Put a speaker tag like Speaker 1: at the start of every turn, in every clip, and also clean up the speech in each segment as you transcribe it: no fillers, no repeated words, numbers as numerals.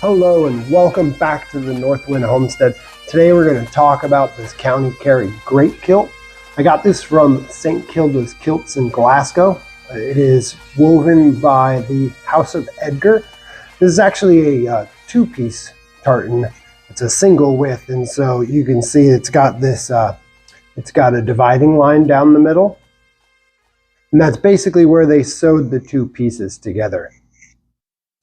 Speaker 1: Hello and welcome back to the Northwind homestead. Today we're going to talk about this County Kerry Great Kilt. I got this from St. Kilda's Kilts in Glasgow. It is woven by the House of Edgar. This is actually a two-piece tartan. It's a single width, and so you can see it's got this, it's got a dividing line down the middle. And that's basically where they sewed the two pieces together.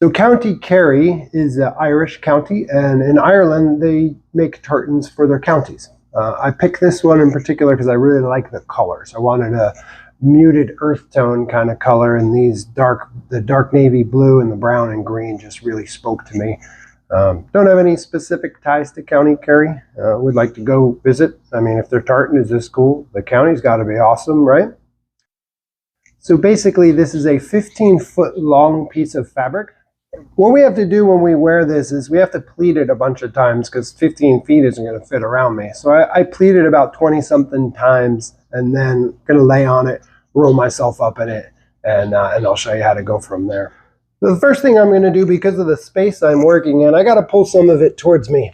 Speaker 1: So County Kerry is an Irish county, and in Ireland they make tartans for their counties. I picked this one in particular because I really like the colors. I wanted a muted earth tone kind of color, and the dark navy blue and the brown and green just really spoke to me. Don't have any specific ties to County Kerry. Would like to go visit. I mean, if their tartan is this cool, the county's got to be awesome, right? So basically this is a 15-foot long piece of fabric. What we have to do when we wear this is we have to pleat it a bunch of times because 15 feet isn't going to fit around me. So I pleat it about 20-something times and then going to lay on it, roll myself up in it, and I'll show you how to go from there. So the first thing I'm going to do, because of the space I'm working in, I got to pull some of it towards me.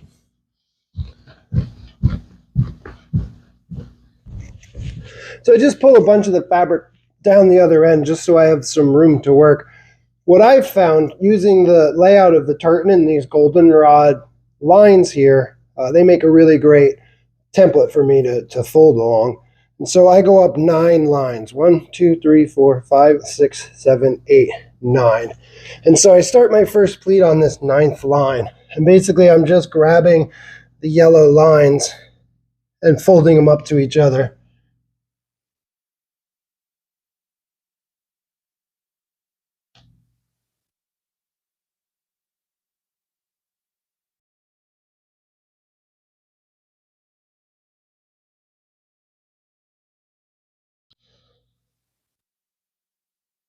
Speaker 1: So I just pull a bunch of the fabric down the other end just so I have some room to work. What I've found using the layout of the tartan and these goldenrod lines here, they make a really great template for me to fold along. And so I go up 9 lines. 1, 2, 3, 4, 5, 6, 7, 8, 9. And so I start my first pleat on this 9th line. And basically I'm just grabbing the yellow lines and folding them up to each other.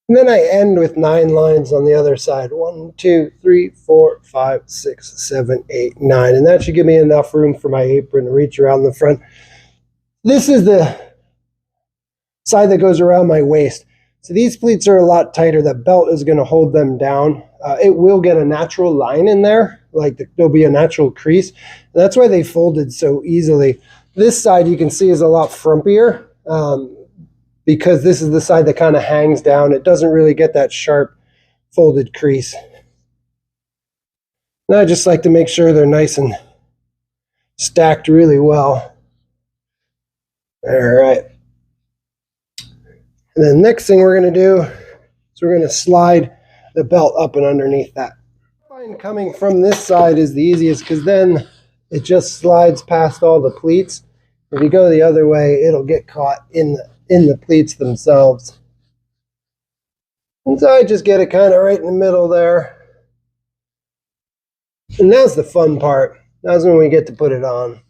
Speaker 1: And then I end with 9 lines on the other side. 1, 2, 3, 4, 5, 6, 7, 8, 9. And that should give me enough room for my apron to reach around the front. This is the side that goes around my waist. So these pleats are a lot tighter. That belt is going to hold them down. It will get a natural line in there, like there'll be a natural crease. And that's why they folded so easily. This side you can see is a lot frumpier. Because this is the side that kind of hangs down. It doesn't really get that sharp folded crease. And I just like to make sure they're nice and stacked really well. All right. And then next thing we're going to do is we're going to slide the belt up and underneath that. I find coming from this side is the easiest because then it just slides past all the pleats. If you go the other way, it'll get caught in the pleats themselves. And so I just get it kind of right in the middle there. And that's the fun part. That's when we get to put it on.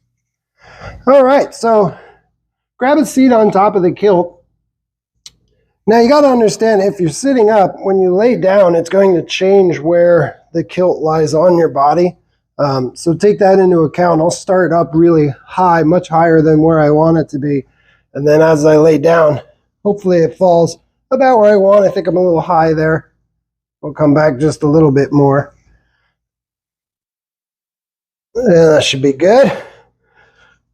Speaker 1: All right, so grab a seat on top of the kilt. Now you got to understand, if you're sitting up, when you lay down, it's going to change where the kilt lies on your body. So take that into account. I'll start up really high, much higher than where I want it to be. And then as I lay down, hopefully it falls about where I want. I think I'm a little high there. I'll come back just a little bit more. And that should be good.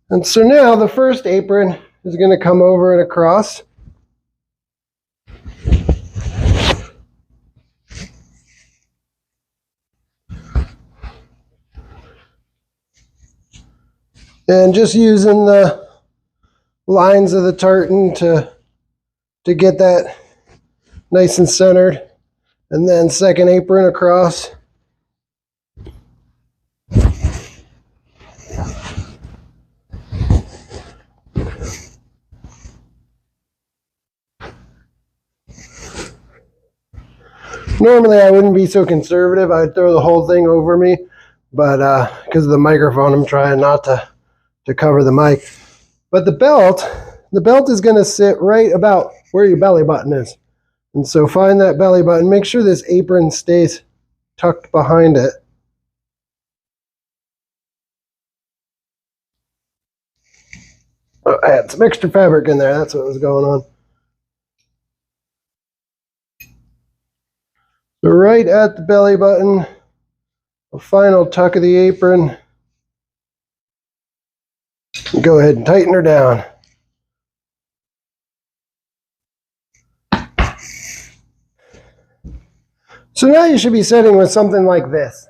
Speaker 1: And so now the first apron is going to come over and across. And just using the lines of the tartan to get that nice and centered. And then second apron across. Normally I wouldn't be so conservative. I'd throw the whole thing over me, but because of the microphone, I'm trying not to cover the mic. But the belt is going to sit right about where your belly button is. And so find that belly button. Make sure this apron stays tucked behind it. Oh, I had some extra fabric in there. That's what was going on. So right at the belly button, a final tuck of the apron. Go ahead and tighten her down. So now you should be sitting with something like this.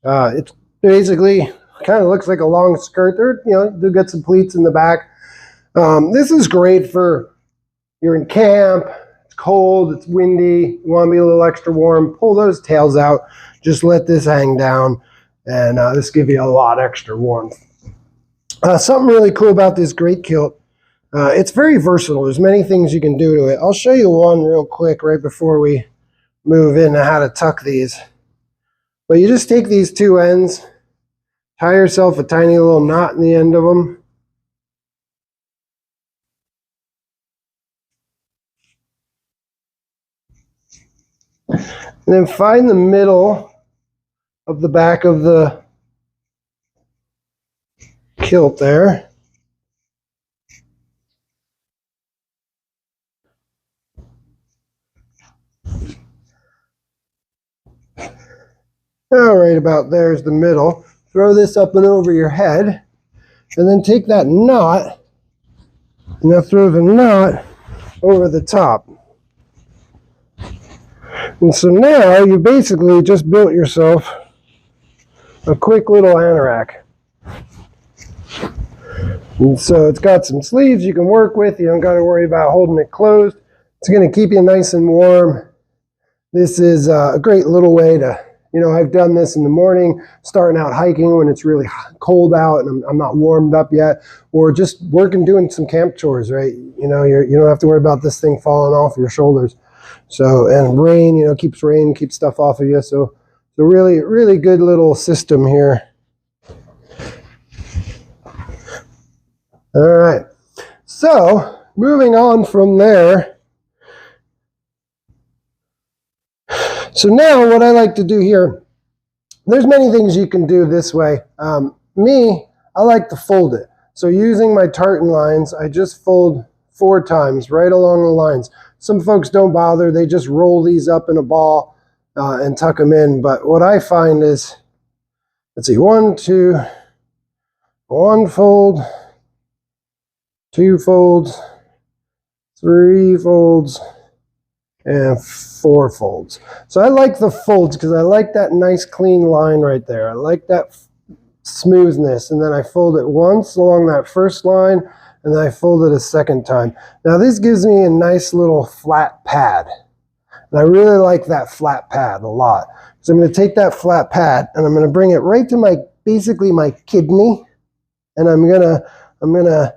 Speaker 1: It's basically kind of looks like a long skirt. There, you know, do get some pleats in the back. This is great for you're in camp. It's cold. It's windy. You want to be a little extra warm. Pull those tails out. Just let this hang down, and this gives you a lot extra warmth. Something really cool about this Great Kilt. It's very versatile. There's many things you can do to it. I'll show you one real quick right before we move into how to tuck these. But you just take these two ends, tie yourself a tiny little knot in the end of them. And then find the middle of the back of the kilt there. All right, about there's the middle. Throw this up and over your head, and then take that knot, and now throw the knot over the top. And so now you basically just built yourself a quick little anorak. And so it's got some sleeves you can work with. You don't got to worry about holding it closed. It's going to keep you nice and warm. This is a great little way to, you know, I've done this in the morning, starting out hiking when it's really cold out and I'm not warmed up yet, or just working, doing some camp chores, right? You know, you don't have to worry about this thing falling off your shoulders. So, and rain, you know, keeps stuff off of you. So it's a really, really good little system here. All right. So moving on from there. So now what I like to do here, there's many things you can do this way. I like to fold it. So using my tartan lines, I just fold 4 times right along the lines. Some folks don't bother. They just roll these up in a ball and tuck them in. But what I find is, let's see, 1, 2, 1 fold, 2 folds, 3 folds, and 4 folds. So I like the folds because I like that nice clean line right there. I like that smoothness. And then I fold it once along that first line, and then I fold it a second time. Now this gives me a nice little flat pad. And I really like that flat pad a lot. So I'm going to take that flat pad and I'm going to bring it right to basically my kidney. And I'm going to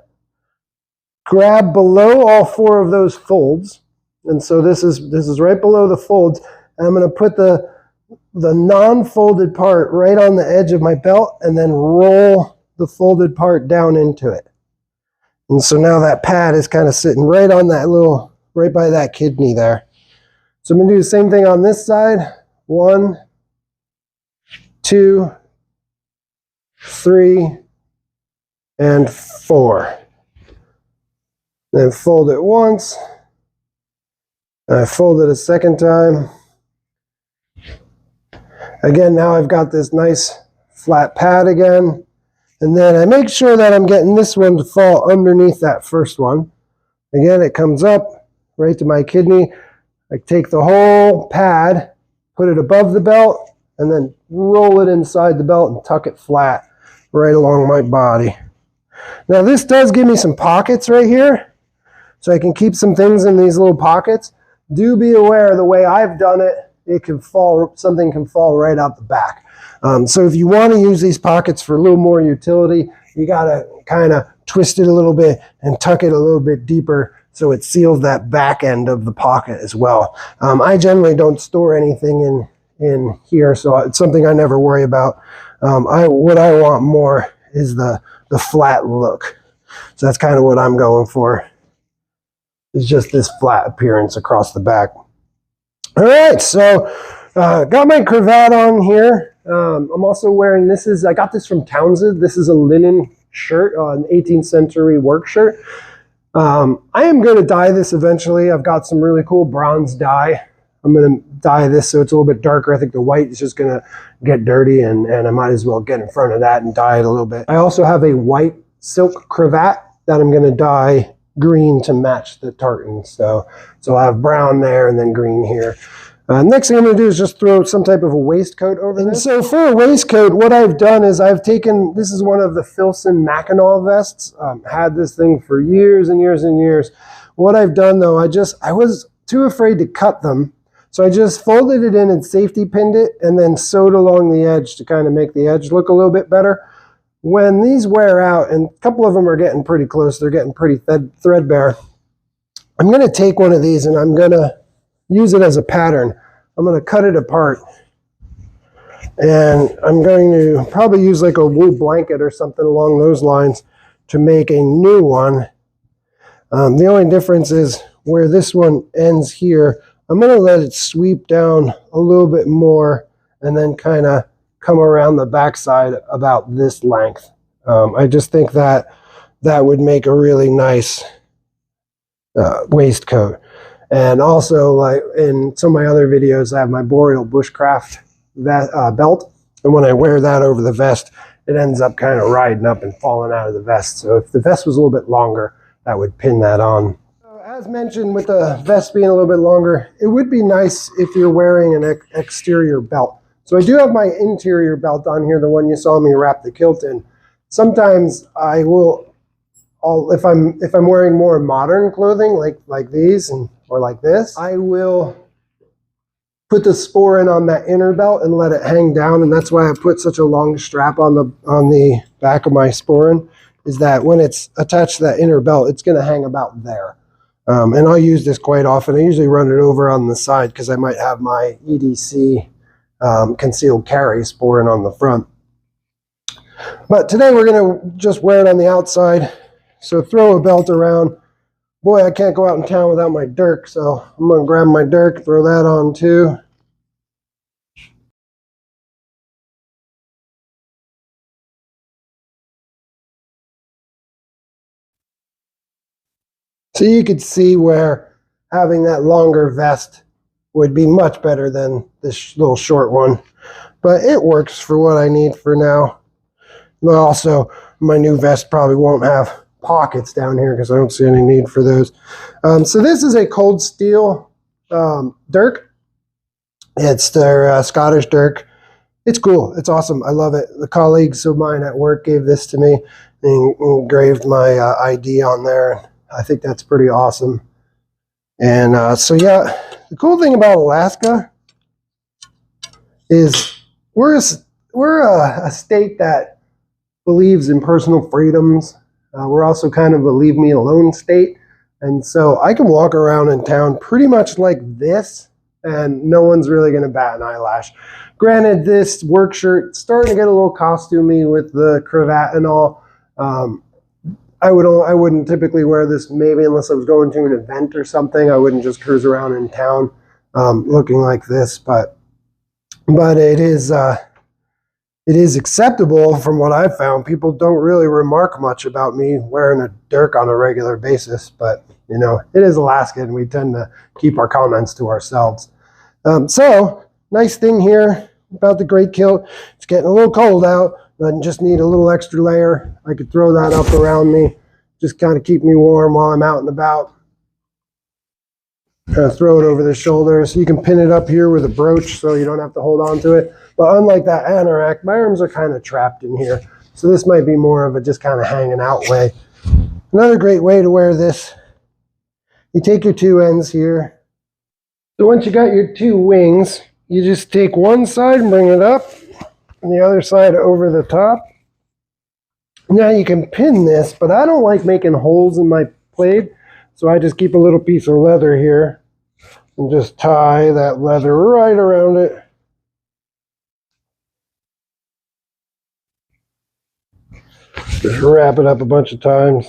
Speaker 1: grab below all 4 of those folds. And so this is right below the folds. And I'm going to put the non-folded part right on the edge of my belt and then roll the folded part down into it. And so now that pad is kind of sitting right on that right by that kidney there. So I'm going to do the same thing on this side. 1, 2, 3, and 4. Then fold it once. I fold it a second time. Again, now I've got this nice flat pad again. And then I make sure that I'm getting this one to fall underneath that first one. Again, it comes up right to my kidney. I take the whole pad, put it above the belt, and then roll it inside the belt and tuck it flat right along my body. Now this does give me some pockets right here, so I can keep some things in these little pockets. Do be aware, the way I've done it, something can fall right out the back. So if you want to use these pockets for a little more utility, you got to kind of twist it a little bit and tuck it a little bit deeper so it seals that back end of the pocket as well. I generally don't store anything in here, so it's something I never worry about. What I want more is the flat look. So that's kind of what I'm going for. It's just this flat appearance across the back. All right, so got my cravat on here. I'm also wearing, I got this from Townsend. This is a linen shirt, an 18th century work shirt. I am going to dye this eventually. I've got some really cool bronze dye I'm going to dye this so it's a little bit darker. I think the white is just going to get dirty, and I might as well get in front of that and dye it a little bit. I also have a white silk cravat that I'm going to dye green to match the tartan. So I'll have brown there and then green here. Next thing I'm going to do is just throw some type of a waistcoat over this. So for a waistcoat, what I've done is I've taken, this is one of the Filson Mackinac vests. Had this thing for years and years and years. What I've done though, I was too afraid to cut them. So I just folded it in and safety pinned it and then sewed along the edge to kind of make the edge look a little bit better. When these wear out, and a couple of them are getting pretty close, they're getting pretty threadbare, I'm going to take one of these and I'm going to use it as a pattern. I'm going to cut it apart, and I'm going to probably use like a wool blanket or something along those lines to make a new one. The only difference is where this one ends here, I'm going to let it sweep down a little bit more and then kind of come around the backside about this length. I just think that would make a really nice waistcoat. And also, like in some of my other videos, I have my Boreal Bushcraft belt. And when I wear that over the vest, it ends up kind of riding up and falling out of the vest. So if the vest was a little bit longer, that would pin that on. So as mentioned, with the vest being a little bit longer, it would be nice if you're wearing an exterior belt. So I do have my interior belt on here, the one you saw me wrap the kilt in. Sometimes I will, if I'm wearing more modern clothing like these or like this, I will put the sporin on that inner belt and let it hang down, and that's why I put such a long strap on the back of my sporin, is that when it's attached to that inner belt, it's going to hang about there. And I'll use this quite often. I usually run it over on the side because I might have my EDC concealed carry sporin on the front. But today we're going to just wear it on the outside, so throw a belt around. Boy, I can't go out in town without my dirk, so I'm going to grab my dirk, throw that on too. So you could see where having that longer vest would be much better than this little short one. But it works for what I need for now. But also, my new vest probably won't have pockets down here because I don't see any need for those. So this is a cold steel dirk. It's their Scottish dirk. It's cool. It's awesome. I love it. The colleagues of mine at work gave this to me and engraved my ID on there. I think that's pretty awesome. And so yeah, the cool thing about Alaska is we're a state that believes in personal freedoms. We're also kind of a leave me alone state. And so I can walk around in town pretty much like this, and no one's really going to bat an eyelash. Granted, this work shirt starting to get a little costumey with the cravat and all. I wouldn't typically wear this maybe unless I was going to an event or something. I wouldn't just cruise around in town looking like this, but it is acceptable from what I've found. People don't really remark much about me wearing a dirk on a regular basis, but you know, it is Alaska and we tend to keep our comments to ourselves. So nice thing here about the Great Kilt, it's getting a little cold out. I just need a little extra layer. I could throw that up around me, just kind of keep me warm while I'm out and about. Throw it over the shoulders. You can pin it up here with a brooch so you don't have to hold on to it. But unlike that anorak, my arms are kind of trapped in here. So this might be more of a just kind of hanging out way. Another great way to wear this, you take your two ends here. So once you got your two wings, you just take one side and bring it up, and the other side over the top. Now you can pin this, but I don't like making holes in my plaid, so I just keep a little piece of leather here and just tie that leather right around it. Just wrap it up a bunch of times.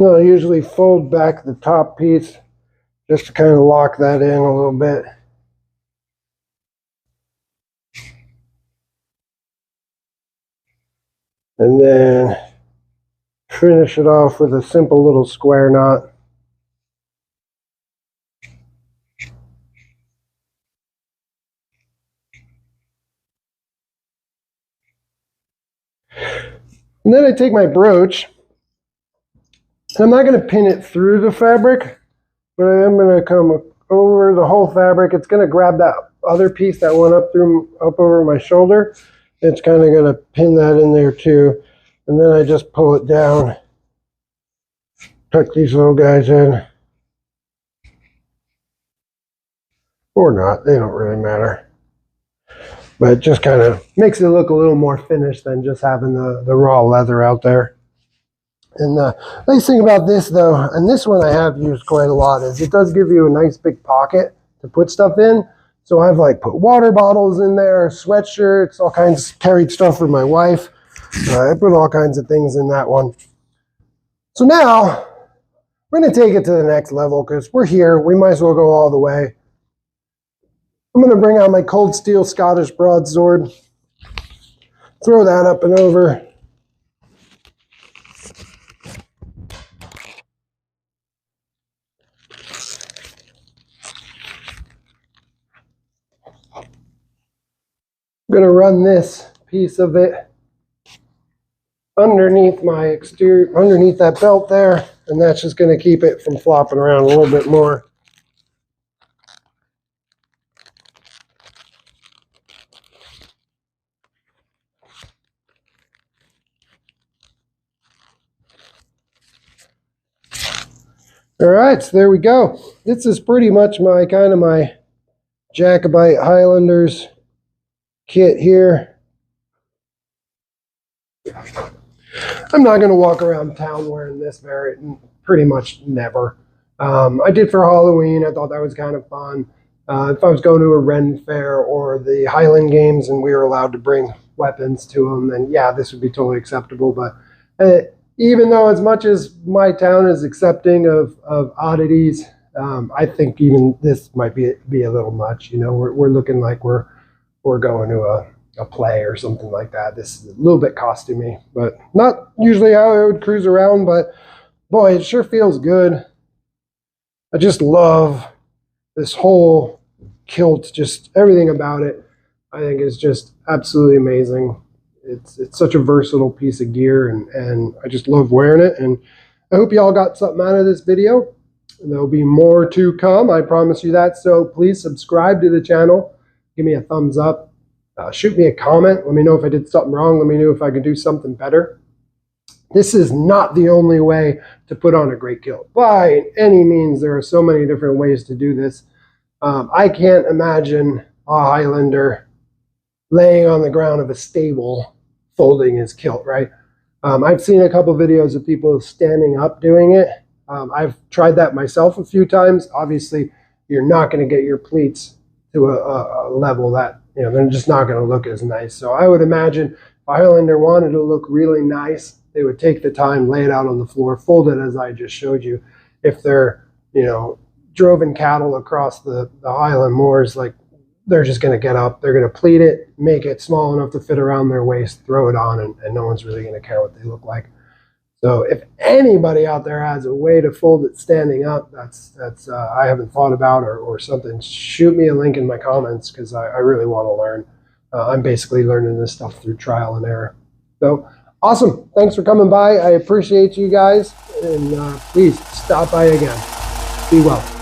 Speaker 1: I'll usually fold back the top piece just to kind of lock that in a little bit. And then finish it off with a simple little square knot. And then I take my brooch, and I'm not going to pin it through the fabric, but I am going to come over the whole fabric. It's going to grab that other piece that went up over my shoulder. It's kind of going to pin that in there too. And then I just pull it down, tuck these little guys in. Or not, they don't really matter. But it just kind of makes it look a little more finished than just having the raw leather out there. And the nice thing about this though, and this one I have used quite a lot, is it does give you a nice big pocket to put stuff in. So I've like put water bottles in there, sweatshirts, all kinds, carried stuff for my wife. I put all kinds of things in that one. So now we're going to take it to the next level because we're here. We might as well go all the way. I'm going to bring out my cold steel Scottish broadsword, throw that up and over. I'm going to run this piece of it underneath my exterior, underneath that belt there, and that's just going to keep it from flopping around a little bit more. All right, so there we go. This is pretty much my my Jacobite Highlanders kit here. I'm not going to walk around town wearing this pretty much never. I did for Halloween. I thought that was kind of fun. If I was going to a Ren fair or the Highland games and we were allowed to bring weapons to them, then yeah, this would be totally acceptable. But even though as much as my town is accepting of oddities, I think even this might be a little much. You know, we're looking like we're going to a play or something like that. This is a little bit costumey, but not usually how I would cruise around, but boy, it sure feels good. I just love this whole kilt, just everything about it. I think is just absolutely amazing. It's such a versatile piece of gear, and I just love wearing it. And I hope you all got something out of this video. There'll be more to come, I promise you that. So please subscribe to the channel. Give me a thumbs up. Shoot me a comment. Let me know if I did something wrong. Let me know if I could do something better. This is not the only way to put on a great kilt. By any means, there are so many different ways to do this. I can't imagine a Highlander laying on the ground of a stable folding his kilt, right? I've seen a couple videos of people standing up doing it. I've tried that myself a few times. Obviously, you're not going to get your pleats to a level that, you know, they're just not going to look as nice. So I would imagine if a Highlander wanted to look really nice, they would take the time, lay it out on the floor, fold it as I just showed you. If they're, you know, droving cattle across the Highland moors, like, they're just going to get up, they're going to pleat it, make it small enough to fit around their waist, throw it on, and no one's really going to care what they look like. So if anybody out there has a way to fold it standing up, that's I haven't thought about or something, shoot me a link in my comments, because I really want to learn. I'm basically learning this stuff through trial and error. So awesome. Thanks for coming by. I appreciate you guys, and please stop by again. Be well.